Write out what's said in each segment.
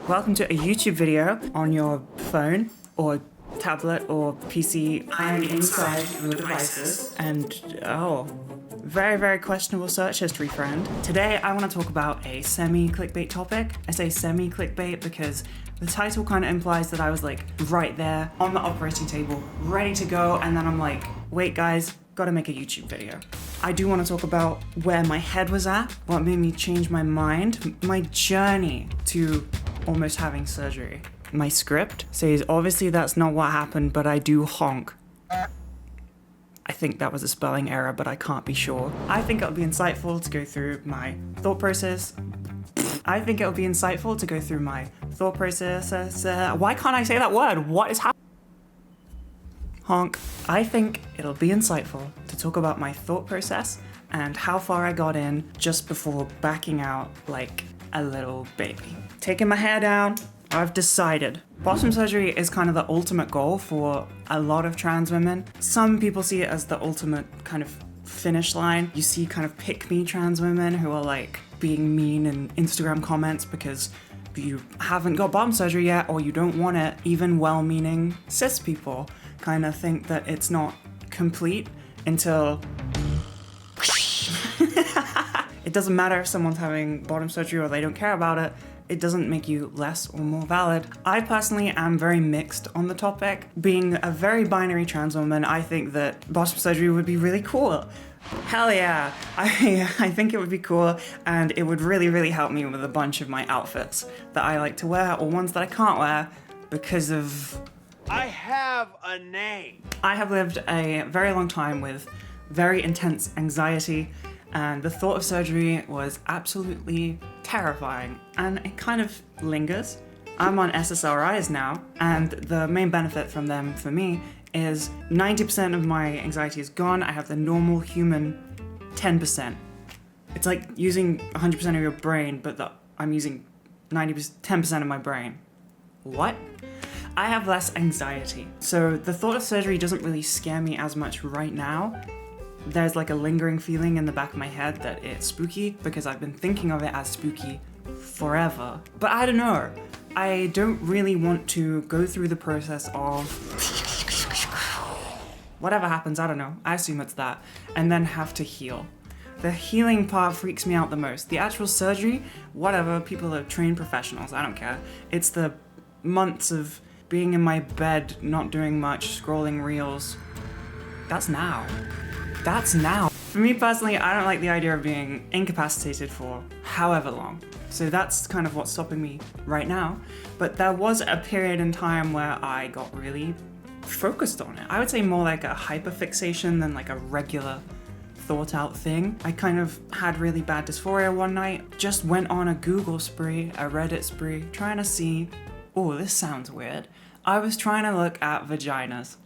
Welcome to a YouTube video on your phone or tablet or PC. I'm inside your devices and very, very questionable search history, friend. Today I want to talk about a semi-clickbait topic. I say semi-clickbait because the title kind of implies that I was like right there on the operating table, ready to go, and then I'm like, wait guys, gotta make a YouTube video. I do want to talk about where my head was at, what made me change my mind, my journey to almost having surgery. My script says obviously that's not what happened, but I do honk. I think that was a spelling error, but I can't be sure. I think it'll be insightful to go through my thought process. Why can't I say that word? What is happening? Honk. I think it'll be insightful to talk about my thought process and how far I got in just before backing out like a little baby. Taking my hair down, I've decided. Bottom surgery is kind of the ultimate goal for a lot of trans women. Some people see it as the ultimate kind of finish line. You see kind of pick-me trans women who are like being mean in Instagram comments because you haven't got bottom surgery yet or you don't want it. Even well-meaning cis people kind of think that it's not complete until it doesn't matter if someone's having bottom surgery or they don't care about it. It doesn't make you less or more valid. I personally am very mixed on the topic. Being a very binary trans woman, I think that bottom surgery would be really cool. Hell yeah. I think it would be cool, and it would really, really help me with a bunch of my outfits that I like to wear or ones that I can't wear because of... I have a name. I have lived a very long time with very intense anxiety, and the thought of surgery was absolutely terrifying, and it kind of lingers. I'm on SSRIs now, and the main benefit from them for me is 90% of my anxiety is gone. I have the normal human 10%. It's like using 100% of your brain, but I'm using 10% of my brain. What? I have less anxiety. So the thought of surgery doesn't really scare me as much right now. There's like a lingering feeling in the back of my head that it's spooky because I've been thinking of it as spooky forever. But I don't know. I don't really want to go through the process of whatever happens, I don't know. I assume it's that. And then have to heal. The healing part freaks me out the most. The actual surgery, whatever, people are trained professionals, I don't care. It's the months of being in my bed, not doing much, scrolling reels. That's now. For me personally, I don't like the idea of being incapacitated for however long. So that's kind of what's stopping me right now. But there was a period in time where I got really focused on it. I would say more like a hyperfixation than like a regular thought out thing. I kind of had really bad dysphoria one night, just went on a Google spree, a Reddit spree, trying to see, oh, this sounds weird. I was trying to look at vaginas.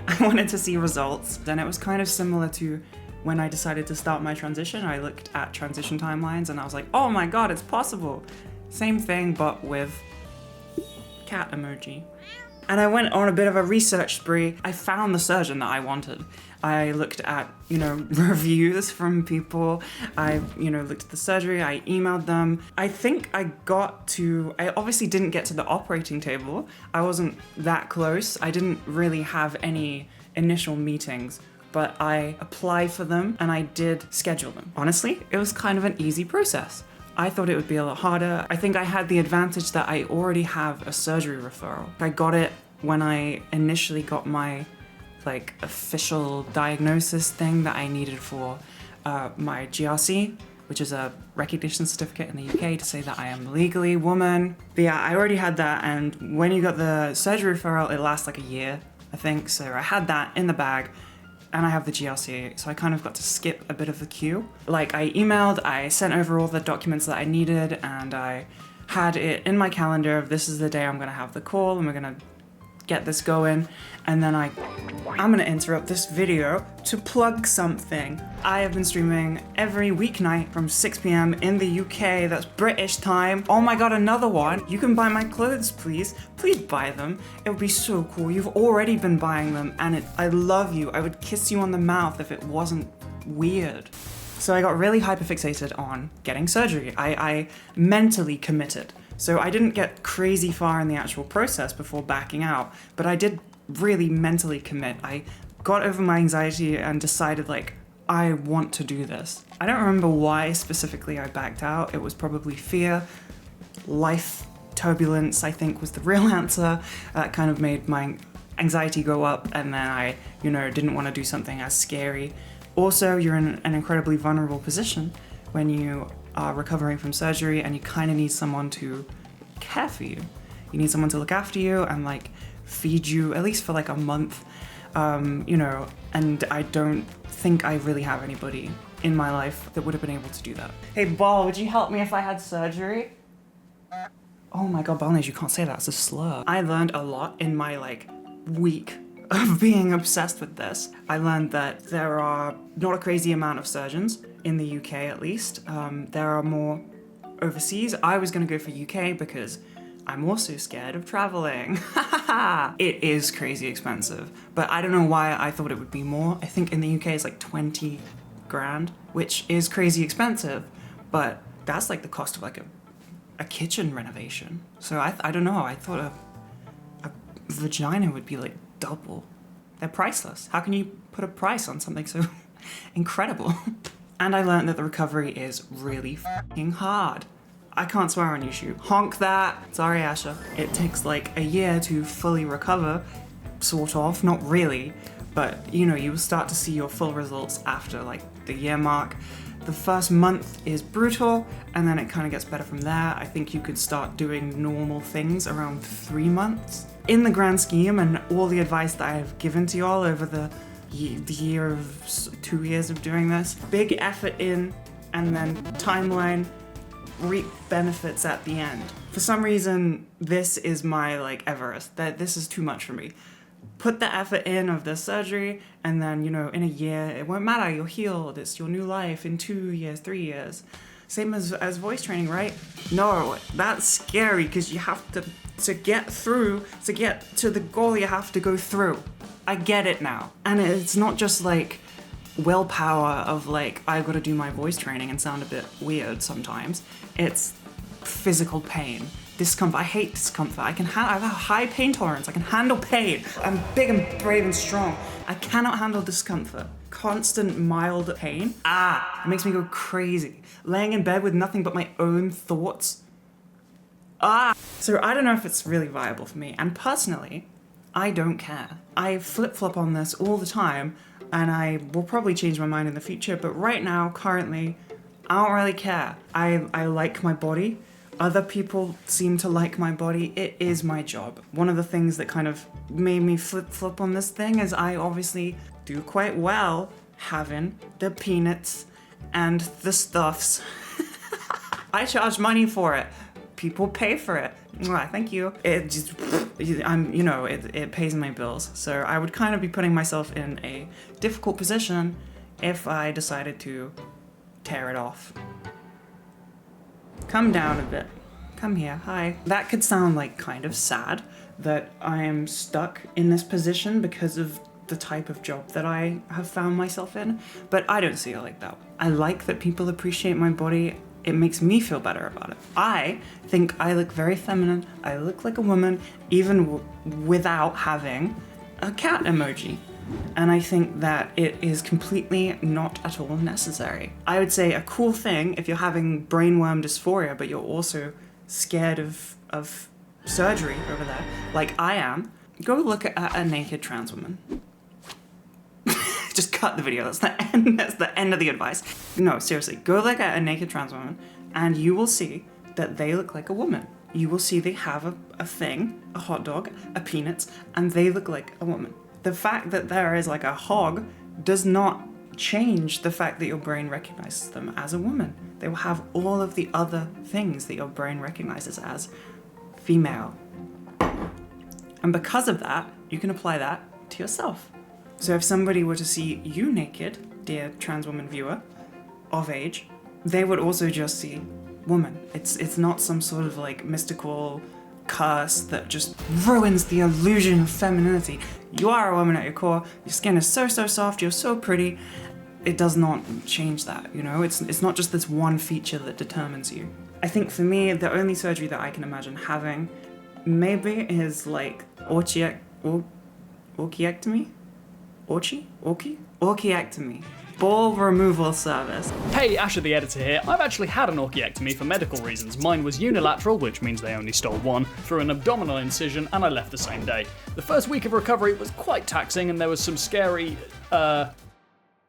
I wanted to see results. Then it was kind of similar to when I decided to start my transition. I looked at transition timelines and I was like, oh my god, it's possible. Same thing, but with cat emoji. And I went on a bit of a research spree. I found the surgeon that I wanted. I looked at, reviews from people. I, looked at the surgery. I emailed them. I think I obviously didn't get to the operating table. I wasn't that close. I didn't really have any initial meetings, but I applied for them and I did schedule them. Honestly, it was kind of an easy process. I thought it would be a lot harder. I think I had the advantage that I already have a surgery referral. I got it when I initially got my official diagnosis thing that I needed for my GRC, which is a recognition certificate in the UK to say that I am legally a woman. But yeah, I already had that, and when you got the surgery referral, it lasts like a year, I think. So I had that in the bag. And I have the GRC, so I kind of got to skip a bit of the queue. I emailed, I sent over all the documents that I needed, and I had it in my calendar of this is the day I'm gonna have the call, and we're gonna get this going. And then I'm gonna interrupt this video to plug something. I have been streaming every weeknight from 6 p.m. in the UK, that's British time. Oh my god, another one. You can buy my clothes, please. Please buy them. It would be so cool. You've already been buying them, and I love you. I would kiss you on the mouth if it wasn't weird. So I got really hyperfixated on getting surgery. I mentally committed So I didn't get crazy far in the actual process before backing out, but I did really mentally commit. I got over my anxiety and decided, like, I want to do this. I don't remember why specifically I backed out. It was probably fear, life turbulence, I think, was the real answer. That kind of made my anxiety go up, and then I, didn't want to do something as scary. Also, you're in an incredibly vulnerable position when you are recovering from surgery, and you kind of need someone to care for you. You need someone to look after you and, like, feed you, at least for like a month, and I don't think I really have anybody in my life that would have been able to do that. Hey, Ball, would you help me if I had surgery? Oh my god, Balnage, you can't say that, it's a slur. I learned a lot in my, like, week of being obsessed with this. I learned that there are not a crazy amount of surgeons, in the UK at least. There are more overseas. I was gonna go for UK because I'm also scared of traveling. It is crazy expensive, but I don't know why I thought it would be more. I think in the UK it's like 20 grand, which is crazy expensive, but that's like the cost of like a kitchen renovation. So I don't know, I thought a vagina would be like double. They're priceless. How can you put a price on something so incredible? And I learned that the recovery is really f***ing hard. I can't swear on YouTube. Honk that. Sorry, Asha. It takes like a year to fully recover, sort of, not really, but you will start to see your full results after like the year mark. The first month is brutal, and then it kind of gets better from there. I think you could start doing normal things around 3 months. In the grand scheme, and all the advice that I've given to y'all over the year of 2 years of doing this, big effort in, and then timeline, reap benefits at the end. For some reason, this is my like Everest, that this is too much for me. Put the effort in of the surgery, and then, in a year, it won't matter, you're healed, it's your new life in 2 years, 3 years. Same as voice training, right? No, that's scary, because you have to get to the goal, you have to go through. I get it now. And it's not just like willpower of like, I've got to do my voice training and sound a bit weird sometimes. It's physical pain, discomfort. I hate discomfort. I have a high pain tolerance. I can handle pain. I'm big and brave and strong. I cannot handle discomfort. Constant mild pain. It makes me go crazy. Laying in bed with nothing but my own thoughts. So I don't know if it's really viable for me. And personally, I don't care. I flip-flop on this all the time, and I will probably change my mind in the future, but right now, currently, I don't really care. I like my body. Other people seem to like my body. It is my job. One of the things that kind of made me flip-flop on this thing is I obviously do quite well having the peanuts and the stuffs. I charge money for it. People pay for it. Thank you. It just, it pays my bills. So I would kind of be putting myself in a difficult position if I decided to tear it off. Come down a bit. Come here. Hi. That could sound like kind of sad that I am stuck in this position because of the type of job that I have found myself in, but I don't see it like that. I like that people appreciate my body. It makes me feel better about it. I think I look very feminine. I look like a woman, even without having a cat emoji. And I think that it is completely not at all necessary. I would say a cool thing, if you're having brainworm dysphoria, but you're also scared of surgery over there, like I am, go look at a naked trans woman. Just cut the video, that's the end of the advice. No, seriously, go look at a naked trans woman and you will see that they look like a woman. You will see they have a thing, a hot dog, a peanuts, and they look like a woman. The fact that there is like a hog does not change the fact that your brain recognizes them as a woman. They will have all of the other things that your brain recognizes as female. And because of that, you can apply that to yourself. So if somebody were to see you naked, dear trans woman viewer, of age, they would also just see woman. It's not some sort of like mystical curse that just ruins the illusion of femininity. You are a woman at your core, your skin is so soft, you're so pretty. It does not change that, It's not just this one feature that determines you. I think for me, the only surgery that I can imagine having maybe is like orchiectomy? Orchiectomy. Ball removal service. Hey, Asher the editor here. I've actually had an orchiectomy for medical reasons. Mine was unilateral, which means they only stole one, through an abdominal incision, and I left the same day. The first week of recovery was quite taxing, and there was some scary,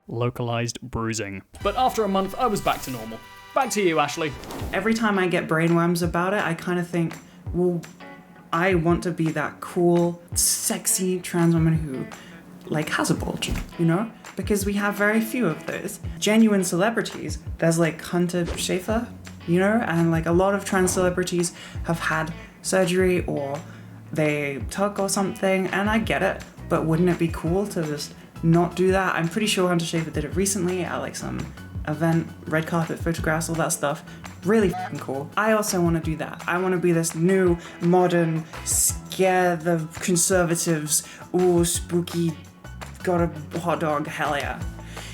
localized bruising. But after a month, I was back to normal. Back to you, Ashley. Every time I get brainworms about it, I kind of think, well, I want to be that cool, sexy trans woman who, like, has a bulge, you know? Because we have very few of those. Genuine celebrities, there's like Hunter Schafer, you know? And like a lot of trans celebrities have had surgery or they tuck or something, and I get it, but wouldn't it be cool to just not do that? I'm pretty sure Hunter Schafer did it recently at like some event, red carpet photographs, all that stuff. Really fucking cool. I also want to do that. I want to be this new, modern, scare the conservatives, ooh, spooky, got a hot dog, hell yeah.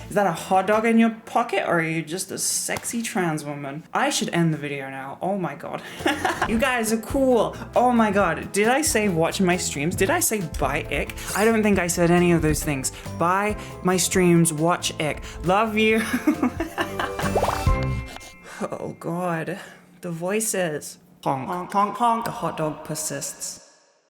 Is that a hot dog in your pocket, or are you just a sexy trans woman? I should end the video now. Oh my god. You guys are cool. Oh my god. Did I say watch my streams? Did I say buy ick? I don't think I said any of those things. Buy my streams, watch ick. Love you. Oh god. The voices. Honk, honk, honk. The hot dog persists.